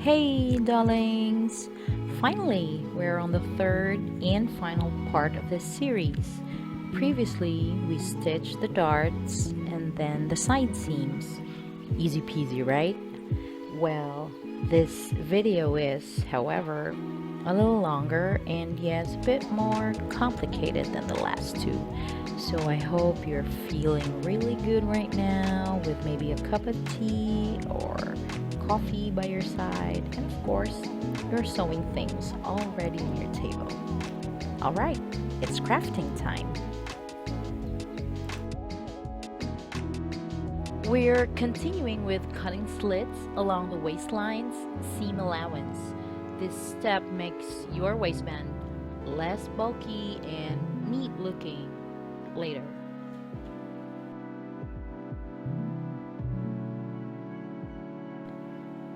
Hey darlings! Finally, we're on the third and final part of this series. Previously, we stitched the darts and then the side seams. Easy peasy, right? Well, this video is, however, a little longer and yes, a bit more complicated than the last two. So I hope you're feeling really good right now with maybe a cup of tea or coffee by your side, and of course, your sewing things already on your table. Alright, it's crafting time. We're continuing with cutting slits along the waistline's seam allowance. This step makes your waistband less bulky and neat looking later.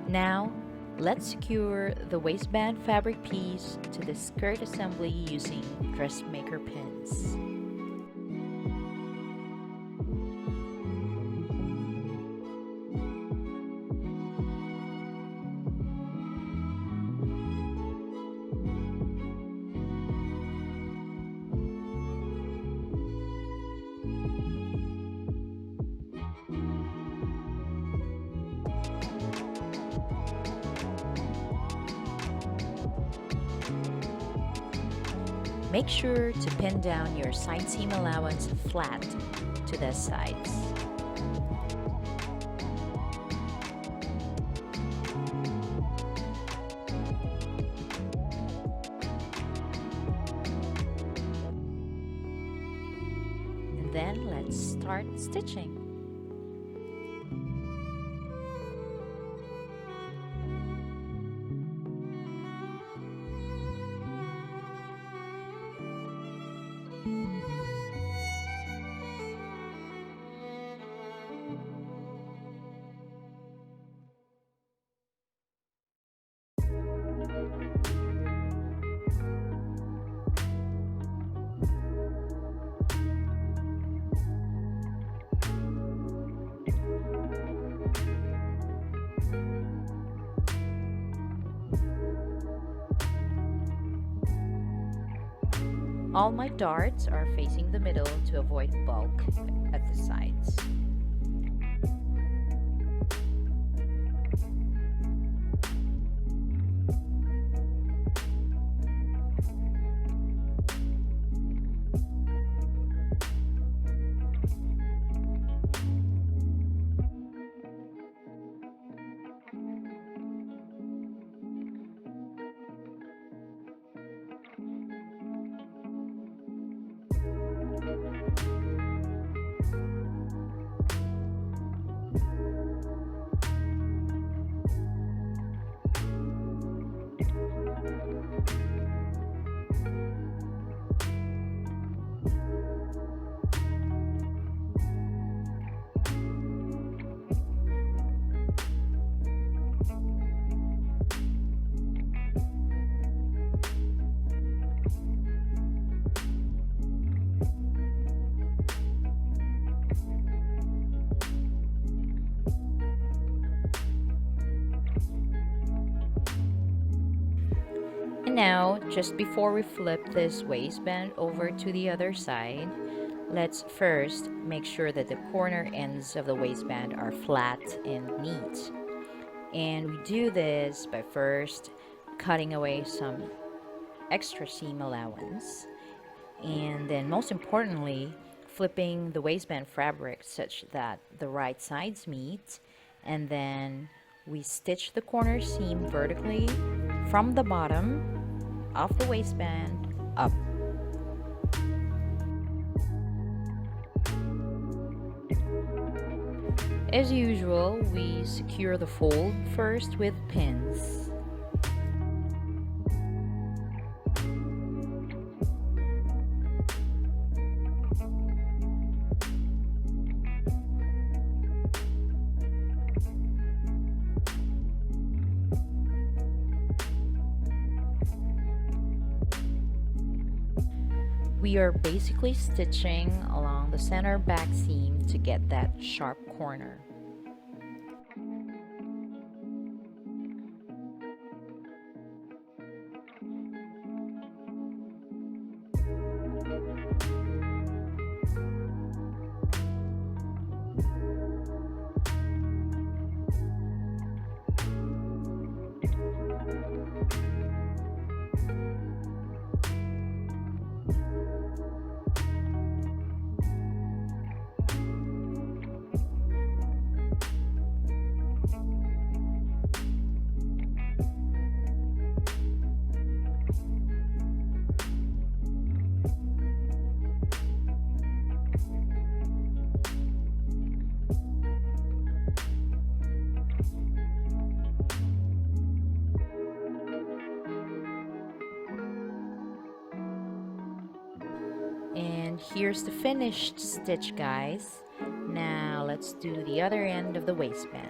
Now, let's secure the waistband fabric piece to the skirt assembly using dressmaker pins. Make sure to pin down your side seam allowance flat to the sides. And then let's start stitching. All my darts are facing the middle to avoid bulk at the sides. And now, just before we flip this waistband over to the other side, let's first make sure that the corner ends of the waistband are flat and neat. And we do this by first cutting away some extra seam allowance, and then most importantly, flipping the waistband fabric such that the right sides meet, and then we stitch the corner seam vertically from the bottom of the waistband up. As usual, we secure the fold first with pins. We are basically stitching along the center back seam to get that sharp corner. here's the finished stitch, guys. Now let's do the other end of the waistband.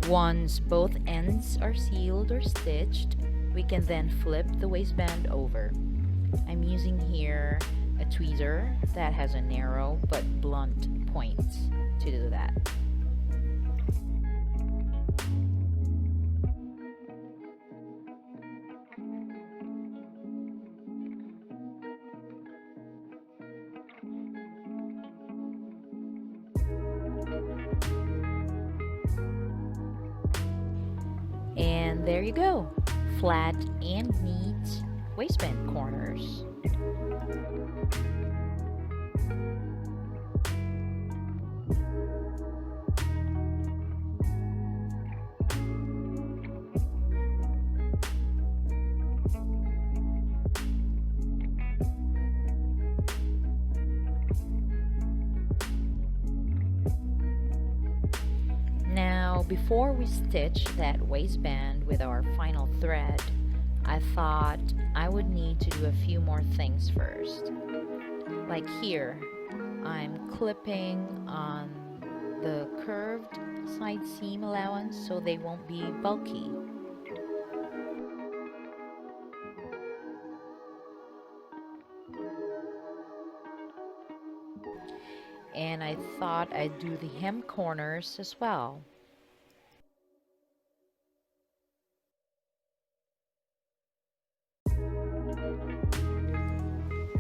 Once both ends are sealed or stitched, we can then flip the waistband over. I'm using here a tweezer that has a narrow but blunt point to do that. And there you go, flat and neat waistband corners. Now, before we stitch that waistband with our final thread, I thought I would need to do a few more things first. Like here, I'm clipping on the curved side seam allowance so they won't be bulky. And I thought I'd do the hem corners as well.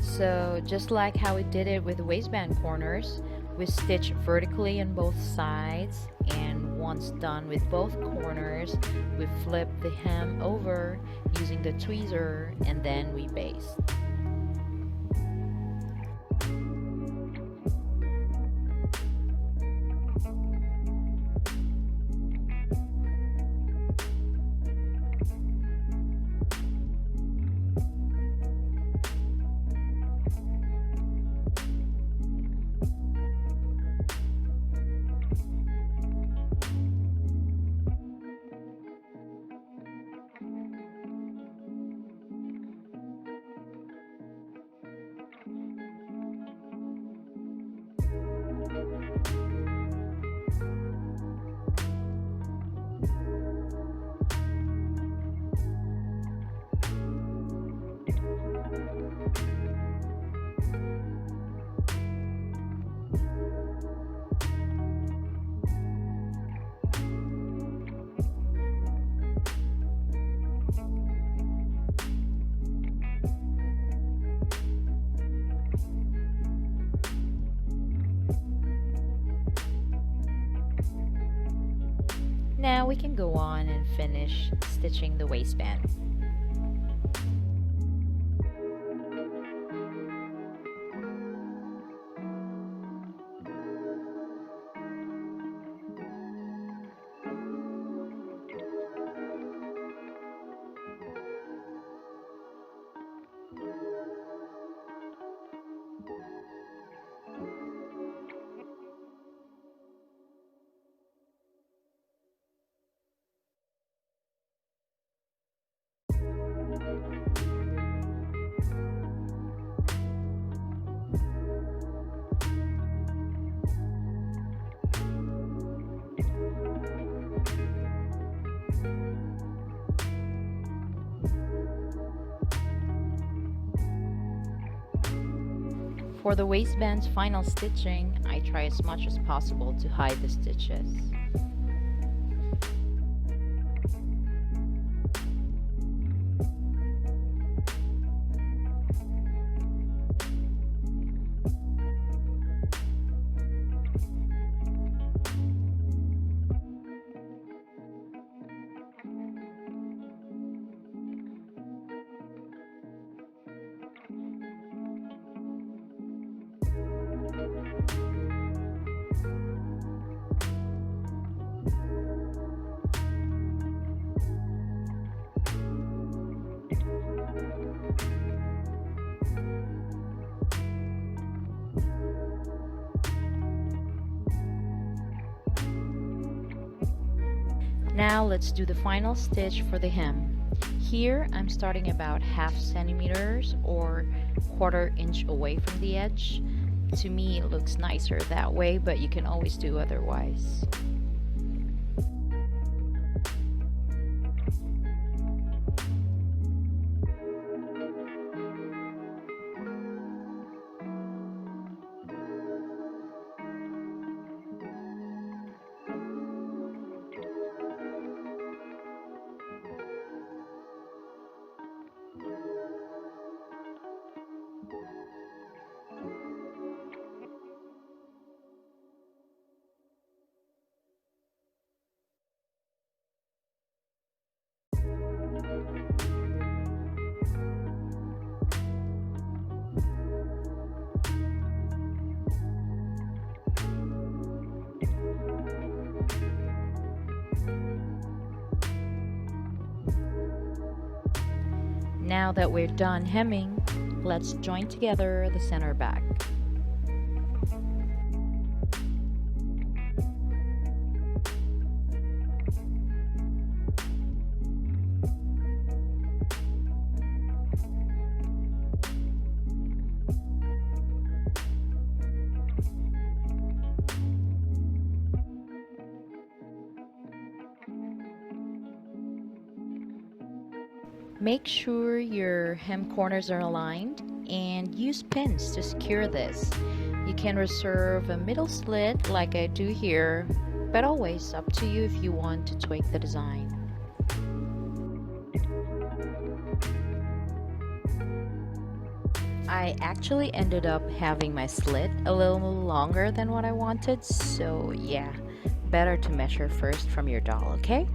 So just like how we did it with the waistband corners, we stitch vertically on both sides, and once done with both corners, we flip the hem over using the tweezer, and then we baste. Now we can go on and finish stitching the waistband. For the waistband's final stitching, I try as much as possible to hide the stitches. Now let's do the final stitch for the hem. Here I'm starting about half centimeters or quarter inch away from the edge. To me it looks nicer that way, but you can always do otherwise. Now that we're done hemming, let's join together the center back. Make sure your hem corners are aligned and use pins to secure this. You can reserve a middle slit like I do here, but always up to you if you want to tweak the design. I actually ended up having my slit a little longer than what I wanted, so yeah, better to measure first from your doll, okay?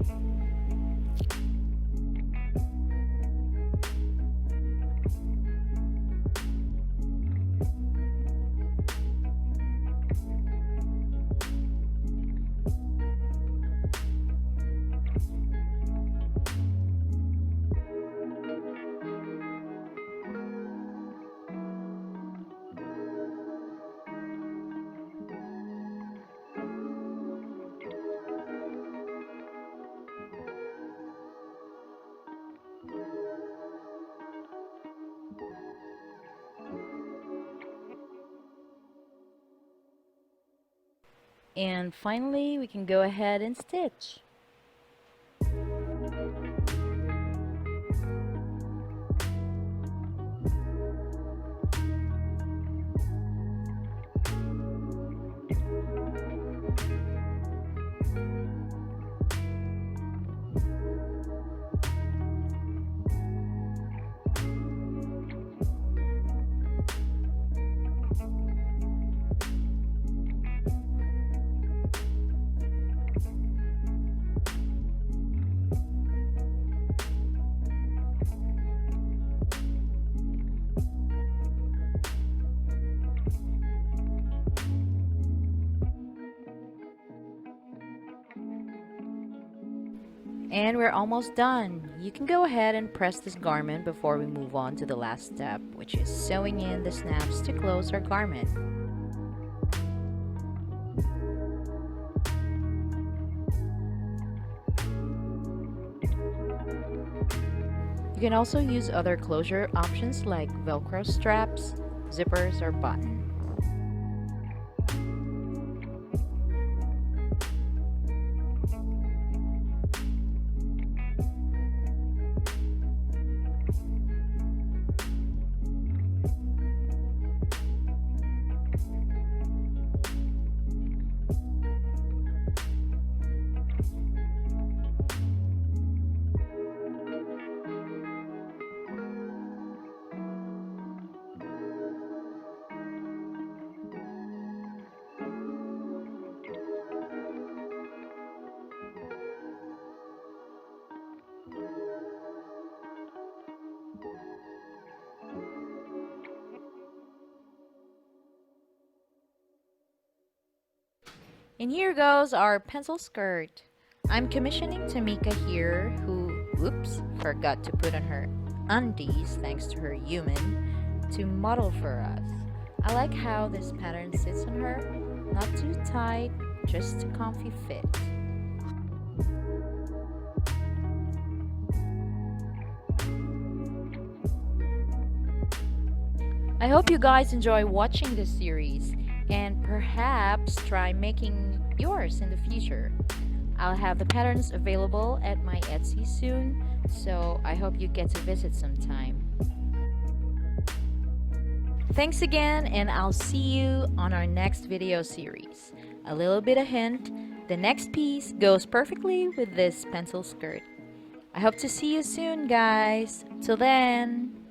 And finally, we can go ahead and stitch. And we're almost done. You can go ahead and press this garment before we move on to the last step, which is sewing in the snaps to close our garment. You can also use other closure options like Velcro straps, zippers, or button. And here goes our pencil skirt. I'm commissioning Tamika here, who, oops, forgot to put on her undies, thanks to her human, to model for us. I like how this pattern sits on her, not too tight, just a comfy fit. I hope you guys enjoy watching this series and perhaps try making yours in the future. I'll have the patterns available at my Etsy soon, so I hope you get to visit sometime. Thanks again, and I'll see you on our next video series. A little bit of hint, the next piece goes perfectly with this pencil skirt. I hope to see you soon, guys. Till then.